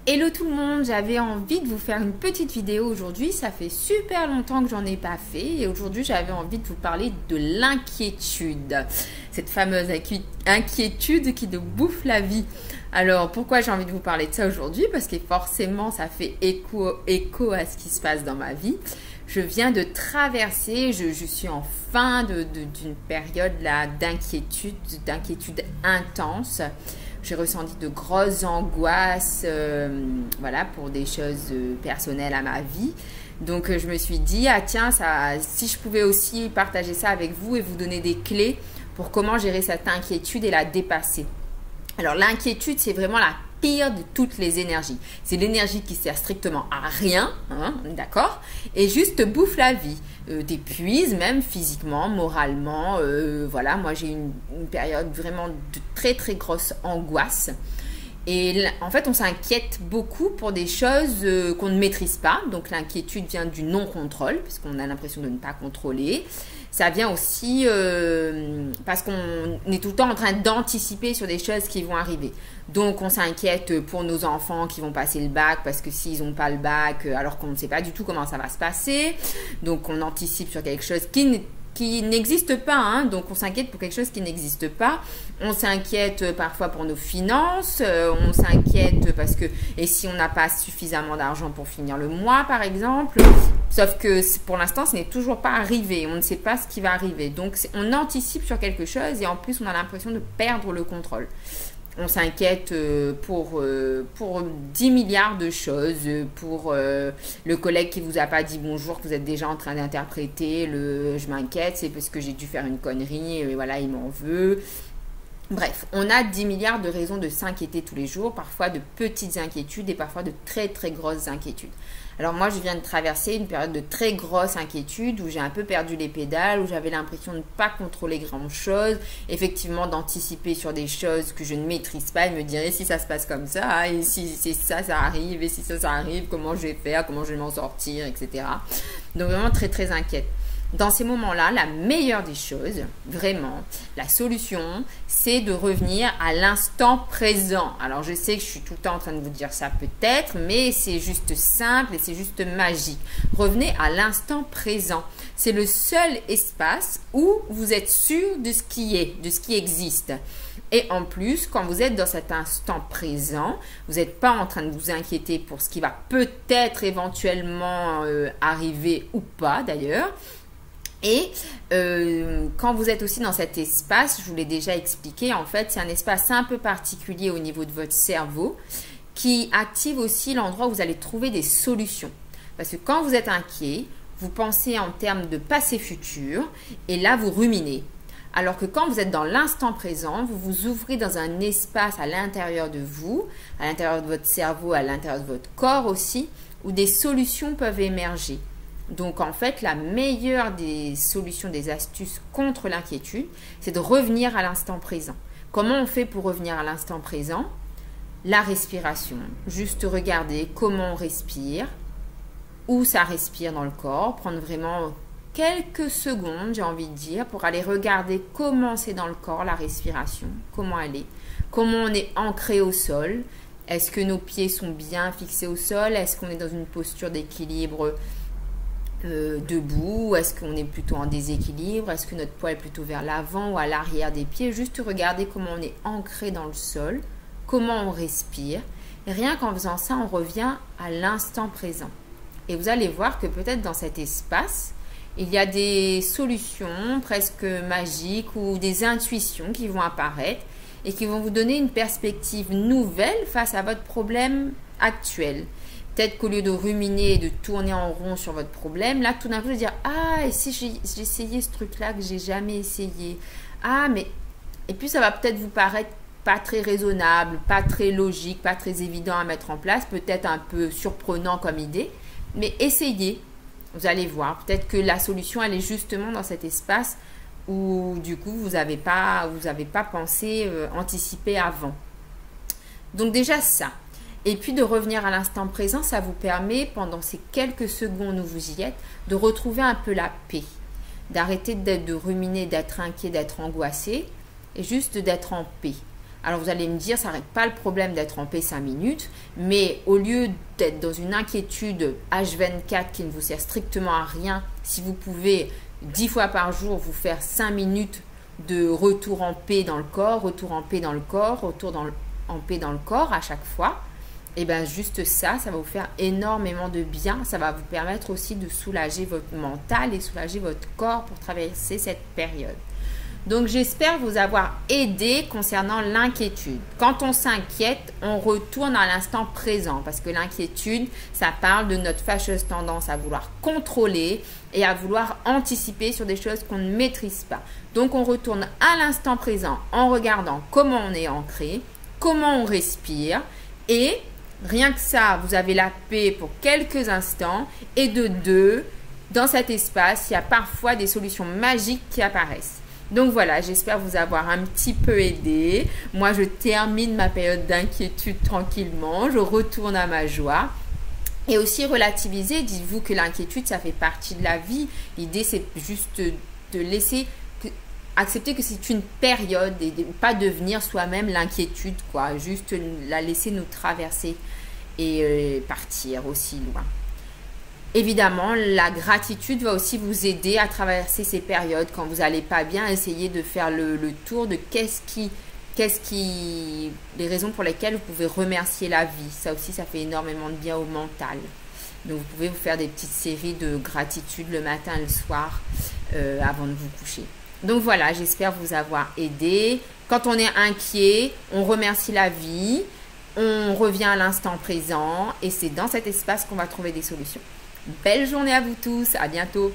Hello tout le monde, j'avais envie de vous faire une petite vidéo aujourd'hui, ça fait super longtemps que j'en ai pas fait et aujourd'hui j'avais envie de vous parler de l'inquiétude, cette fameuse inquiétude qui nous bouffe la vie. Alors pourquoi j'ai envie de vous parler de ça aujourd'hui? Parce que forcément ça fait écho à ce qui se passe dans ma vie. Je viens de traverser, je suis en fin d'une période là d'inquiétude intense. J'ai ressenti de grosses angoisses voilà, pour des choses personnelles à ma vie. Donc je me suis dit, ah tiens, si je pouvais aussi partager ça avec vous et vous donner des clés pour comment gérer cette inquiétude et la dépasser. Alors l'inquiétude, c'est vraiment la pire de toutes les énergies. C'est l'énergie qui sert strictement à rien, hein, d'accord, et juste bouffe la vie, t'épuise même physiquement, moralement. Voilà, moi j'ai une période vraiment de très très grosse angoisse. Et en fait, on s'inquiète beaucoup pour des choses qu'on ne maîtrise pas. Donc l'inquiétude vient du non-contrôle, parce qu'on a l'impression de ne pas contrôler. Ça vient aussi parce qu'on est tout le temps en train d'anticiper sur des choses qui vont arriver. Donc on s'inquiète pour nos enfants qui vont passer le bac, parce que s'ils n'ont pas le bac, alors qu'on ne sait pas du tout comment ça va se passer. Donc on anticipe sur quelque chose qui n'existe pas, hein. Donc on s'inquiète pour quelque chose qui n'existe pas. On s'inquiète parfois pour nos finances, on s'inquiète parce que, et si on n'a pas suffisamment d'argent pour finir le mois par exemple, sauf que pour l'instant ce n'est toujours pas arrivé, on ne sait pas ce qui va arriver. Donc on anticipe sur quelque chose et en plus on a l'impression de perdre le contrôle. On s'inquiète pour 10 milliards de choses, pour le collègue qui vous a pas dit bonjour, que vous êtes déjà en train d'interpréter le « je m'inquiète, c'est parce que j'ai dû faire une connerie, et voilà, il m'en veut ». Bref, on a 10 milliards de raisons de s'inquiéter tous les jours, parfois de petites inquiétudes et parfois de très très grosses inquiétudes. Alors moi, je viens de traverser une période de très grosse inquiétude où j'ai un peu perdu les pédales, où j'avais l'impression de ne pas contrôler grand-chose, effectivement d'anticiper sur des choses que je ne maîtrise pas et me dire, et si ça se passe comme ça, et si ça arrive, et si ça arrive, comment je vais faire, comment je vais m'en sortir, etc. Donc vraiment très très inquiète. Dans ces moments-là, la meilleure des choses, vraiment, la solution, c'est de revenir à l'instant présent. Alors, je sais que je suis tout le temps en train de vous dire ça peut-être, mais c'est juste simple et c'est juste magique. Revenez à l'instant présent. C'est le seul espace où vous êtes sûr de ce qui est, de ce qui existe. Et en plus, quand vous êtes dans cet instant présent, vous n'êtes pas en train de vous inquiéter pour ce qui va peut-être éventuellement arriver ou pas d'ailleurs. Et quand vous êtes aussi dans cet espace, je vous l'ai déjà expliqué, en fait, c'est un espace un peu particulier au niveau de votre cerveau qui active aussi l'endroit où vous allez trouver des solutions. Parce que quand vous êtes inquiet, vous pensez en termes de passé futur et là, vous ruminez. Alors que quand vous êtes dans l'instant présent, vous vous ouvrez dans un espace à l'intérieur de vous, à l'intérieur de votre cerveau, à l'intérieur de votre corps aussi, où des solutions peuvent émerger. Donc en fait, la meilleure des solutions, des astuces contre l'inquiétude, c'est de revenir à l'instant présent. Comment on fait pour revenir à l'instant présent? La respiration. Juste regarder comment on respire, où ça respire dans le corps, prendre vraiment quelques secondes, j'ai envie de dire, pour aller regarder comment c'est dans le corps, la respiration, comment elle est, comment on est ancré au sol. Est-ce que nos pieds sont bien fixés au sol? Est-ce qu'on est dans une posture d'équilibre debout? Est-ce qu'on est plutôt en déséquilibre? Est-ce que notre poids est plutôt vers l'avant ou à l'arrière des pieds? Juste regarder comment on est ancré dans le sol, comment on respire. Et rien qu'en faisant ça, on revient à l'instant présent. Et vous allez voir que peut-être dans cet espace, il y a des solutions presque magiques ou des intuitions qui vont apparaître et qui vont vous donner une perspective nouvelle face à votre problème actuel. Peut-être qu'au lieu de ruminer et de tourner en rond sur votre problème, là, tout d'un coup, vous dire « Ah, et si j'essayais ce truc-là que j'ai jamais essayé? Ah, mais… » Et puis, ça va peut-être vous paraître pas très raisonnable, pas très logique, pas très évident à mettre en place, peut-être un peu surprenant comme idée, mais essayez. Vous allez voir. Peut-être que la solution, elle est justement dans cet espace où, du coup, vous n'avez pas pensé, anticipé avant. Donc, déjà ça. Et puis de revenir à l'instant présent, ça vous permet, pendant ces quelques secondes où vous y êtes, de retrouver un peu la paix. D'arrêter de ruminer, d'être inquiet, d'être angoissé, et juste d'être en paix. Alors vous allez me dire, ça n'arrête pas le problème d'être en paix 5 minutes, mais au lieu d'être dans une inquiétude H24 qui ne vous sert strictement à rien, si vous pouvez 10 fois par jour vous faire 5 minutes de retour en paix dans le corps, retour en paix dans le corps, en paix dans le corps à chaque fois, et bien juste ça, ça va vous faire énormément de bien. Ça va vous permettre aussi de soulager votre mental et soulager votre corps pour traverser cette période. Donc, j'espère vous avoir aidé concernant l'inquiétude. Quand on s'inquiète, on retourne à l'instant présent parce que l'inquiétude, ça parle de notre fâcheuse tendance à vouloir contrôler et à vouloir anticiper sur des choses qu'on ne maîtrise pas. Donc, on retourne à l'instant présent en regardant comment on est ancré, comment on respire et rien que ça, vous avez la paix pour quelques instants et de deux, dans cet espace, il y a parfois des solutions magiques qui apparaissent. Donc voilà, j'espère vous avoir un petit peu aidé. Moi, je termine ma période d'inquiétude tranquillement. Je retourne à ma joie. Et aussi relativiser, dites-vous que l'inquiétude, ça fait partie de la vie. L'idée, c'est juste de laisser, accepter que c'est une période et de pas devenir soi-même l'inquiétude, quoi. Juste la laisser nous traverser et partir aussi loin. Évidemment, la gratitude va aussi vous aider à traverser ces périodes. Quand vous n'allez pas bien, essayez de faire le tour de les raisons pour lesquelles vous pouvez remercier la vie. Ça aussi, ça fait énormément de bien au mental. Donc, vous pouvez vous faire des petites séries de gratitude le matin et le soir avant de vous coucher. Donc voilà, j'espère vous avoir aidé. Quand on est inquiet, on remercie la vie, on revient à l'instant présent et c'est dans cet espace qu'on va trouver des solutions. Belle journée à vous tous, à bientôt.